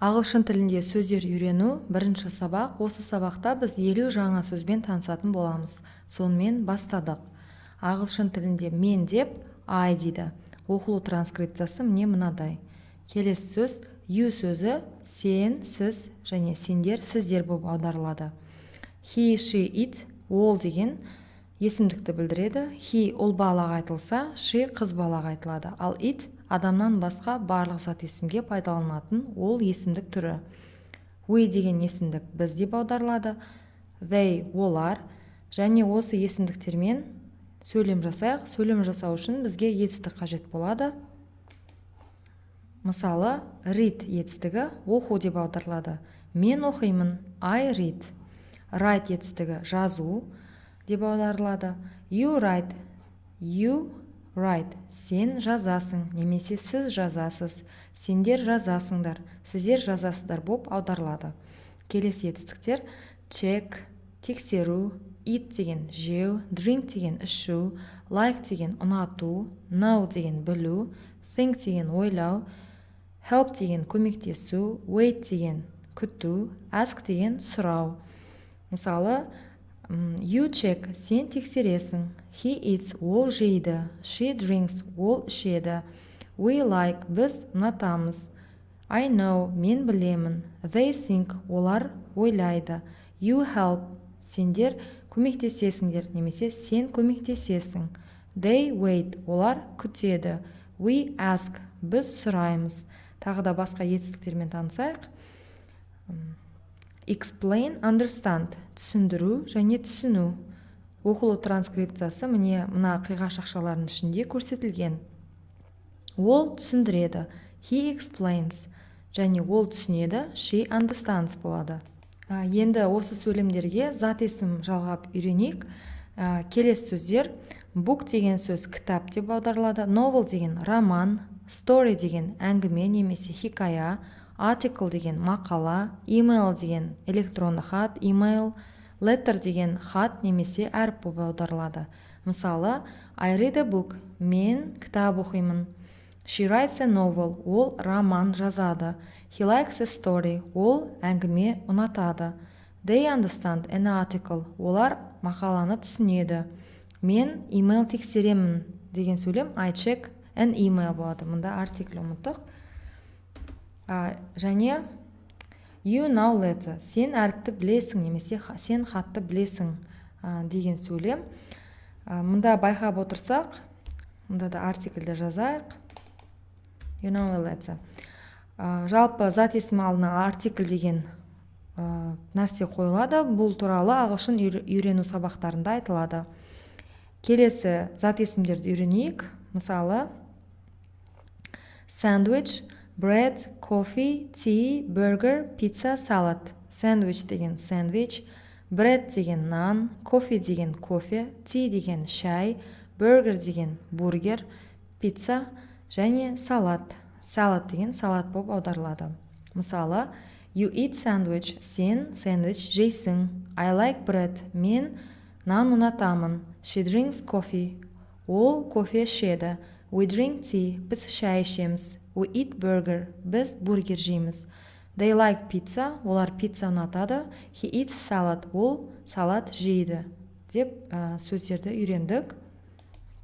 Ағылшын тілінде сөздер үйрену бірінші сабақ. Осы сабақта біз 50 жаңа сөзбен танысатын боламыз. Сонымен бастадық. Ағылшын тілінде мен деп I дейді. Оқылу транскрипциясы міне мынадай. Келесі сөз you сөзі сен, сіз және сендер, сіздер болып аударылады. He, she, it, ол деген есімдікті білдіреді. He ұл балаға айтылса, she қыз балаға айтылады. Ал it адамнан басқа барлық зат есімге пайдаланатын ол есімдік түрі. We деген есімдік біз деп аударылады. They олар, және осы есімдіктермен сөйлем жасайық. Сөйлем жасау үшін бізге етістік қажет болады. Мысалы, read етістігі оқу деп аударылады. Мен оқимын, I read. Write етістігі жазу деп аударылады. You write, you write. Сен жазасың, немесе сіз жазасыз. Сендер жазасыңдар, сіздер жазасыздар болып аударылады. Келесі етістіктер check, тексеру, eat деген жеу, drink деген ішу, like деген ұнату, know деген білу, think деген ойлау, help деген көмектесу, wait деген күту, ask деген сұрау. Мысалы, you check, сен тексересің. He eats, ол жейді. She drinks, ол ішеді. We like, біз ұнатамыз. I know, мен білемін. They think, олар ойлайды. You help, сендер көмектесесіңдер, немесе сен көмектесесің. They wait, олар күтеді. We ask, біз сұраймыз. Тағы да басқа етістіктермен танысайық. Explain, understand, түсіндіру және түсіну. Оқылу транскрипциясы міне мына қиғаш ақшалардың ішінде көрсетілген. Ол түсіндіреді. He explains. Және ол түсінеді. She understands болады. Енді осы сөйлемдерге зат есім жалғап үйренейік. Келесі сөздер. Book деген сөз кітап деп аударылады. Novel деген роман. Story деген әңгіме немесе хикая. Article деген мақала, email деген электронды хат, email, letter деген хат немесе әріп болып аударылады. Мысалы, I read a book, мен кітап оқимын. She writes a novel, ол роман жазады. He likes a story, ол әңгіме ұнатады. They understand an article, олар мақаланы түсінеді. Мен email тексеремін деген сөйлем I check an email болады. Мұнда артикль ұмыттық. Және you know letter, сен әріпті білесің немесе сен хатты білесің деген сөйлем. Мұнда байқап отырсақ, мұнда да артикльді жазайық. You know letter. Жалпы зат есімі алдына артикль деген нәрсе қойылады. Бұл туралы ағылшын үйрену сабақтарында айтылады. Келесі зат есімдерді үйренейік. Мысалы, sandwich, bread, coffee, tea, burger, pizza, salad. Сэндвич деген сэндвич, bread деген нан, кофе деген кофе, tea деген шай, burger деген бургер, пицца және салат. Салат деген салат болып аударылады. Мысалы, you eat sandwich, сен сэндвич жейсің. I like bread, мен нан ұнатамын. She drinks coffee, ол кофе ішеді. We drink tea, біз шай ішеміз. We eat burger, біз бургер жейміз. They like pizza, олар пицца ұнатады. He eats salad, ол салат жейді. Деп сөздерді үйрендік.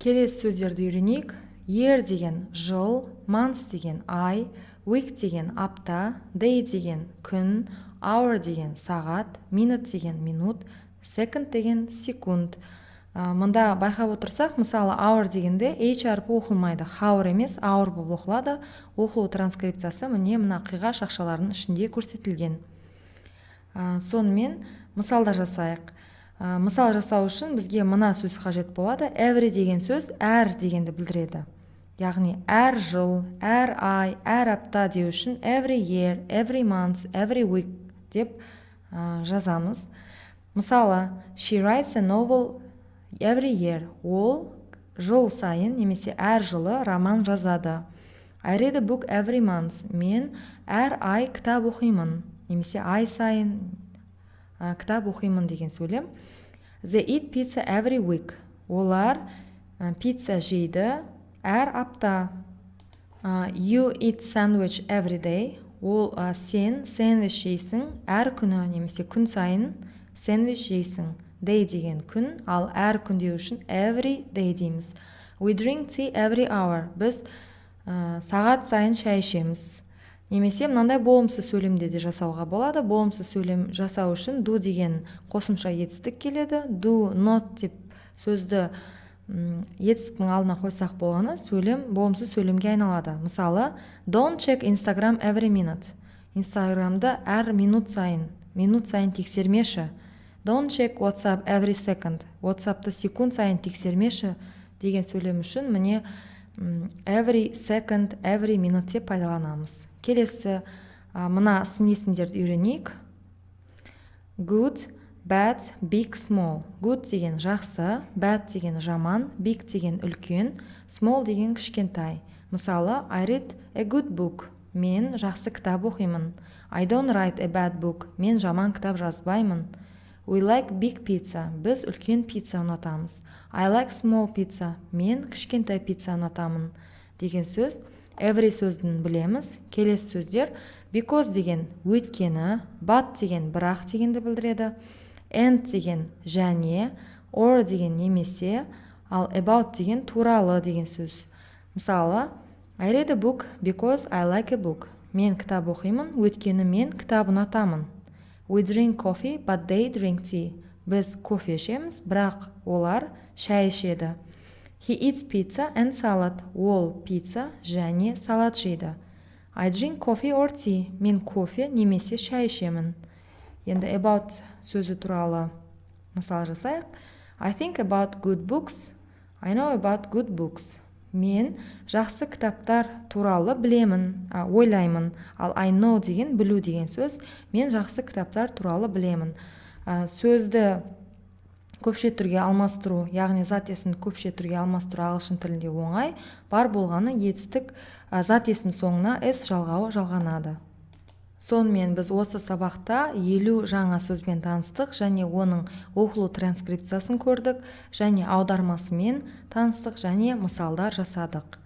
Келесі сөздерді үйренейік. Year деген жыл, month деген ай, week деген апта, day деген күн, hour деген сағат, minute деген минут, second деген секунд. Мұнда байқап отырсақ, мысалы hour дегенде H әрпі оқылмайды. Hour емес, hour болып оқылады. Оқылу транскрипциясы міне мына қиғаш ақшалардың ішінде көрсетілген. Сонымен мысалдар жасайық. Мысал жасау үшін бізге мына сөз қажет болады. Every деген сөз әр дегенді білдіреді. Яғни әр жыл, әр ай, әр апта деу үшін every year, every month, every week деп жазамыз. Мысалы, she writes a novel every year, ол жыл сайын немесе әр жылы роман жазады. I read a book every month, мен әр ай кітап оқимын, немесе ай сайын кітап оқимын деген сөйлем. They eat pizza every week, олар пицца жейді әр апта. You eat sandwich every day, ол сен сэндвич жейсің, әр күні немесе күн сайын сэндвич жейсің. Day деген күн, ал әр күн деу үшін every day дейміз. We drink tea every hour. Біз сағат сайын шай ішеміз. Немесе мынандай болымсыз сөйлемде де жасауға болады. Болымсыз сөйлем жасау үшін do деген қосымша етістік келеді. Do not деп сөзді етістіктің алдына қойсақ болғаны сөйлем болымсыз сөйлемге айналады. Мысалы, don't check Instagram every minute. Инстаграмды әр минут сайын тексермеші. Don't check WhatsApp every second. WhatsAppты секунд сайын тексермеші деген сөйлем үшін міне every second, every minute деп пайдаланамыз. Келесі мына сын есімдерді үйренейік. Good, bad, big, small. Good деген жақсы, bad деген жаман, big деген үлкен, small деген кішкентай. Мысалы, I read a good book. Мен жақсы кітап оқимын. I don't write a bad book. Мен жаман кітап жазбаймын. We like big pizza. Біз үлкен пицца ұнатамыз. I like small pizza. Мен кішкентай пицца ұнатамын. Деген сөз. Every сөздің білеміз. Келесі сөздер. Because деген өйткені, but деген бірақ дегенді білдіреді. And деген және, or деген немесе, ал about деген туралы деген сөз. Мысалы, I read a book because I like a book. Мен кітап оқимын, өйткені мен кітап ұнатамын. We drink coffee, but they drink tea. Біз кофе ішеміз, бірақ олар шай ішеді. He eats pizza and salad. Ол пицца және салат жейді. I drink coffee or tea. Мен кофе немесе шай ішемін. Енді about сөзі туралы мысал жасайық. I think about good books. I know about good books. Мен жақсы кітаптар туралы білемін, ойлаймын. Ал I know деген білу деген сөз. Мен жақсы кітаптар туралы білемін. Сөзді көпше түрге алмастыру, яғни зат есімді көпше түрге алмастыру ағылшын тілінде оңай. Бар болғаны етістік зат есім соңына s жалғауы жалғанады. Сонымен біз осы сабақта 50 жаңа сөзбен таныстық және оның оқылу транскрипциясын көрдік, және аудармасымен таныстық және мысалдар жасадық.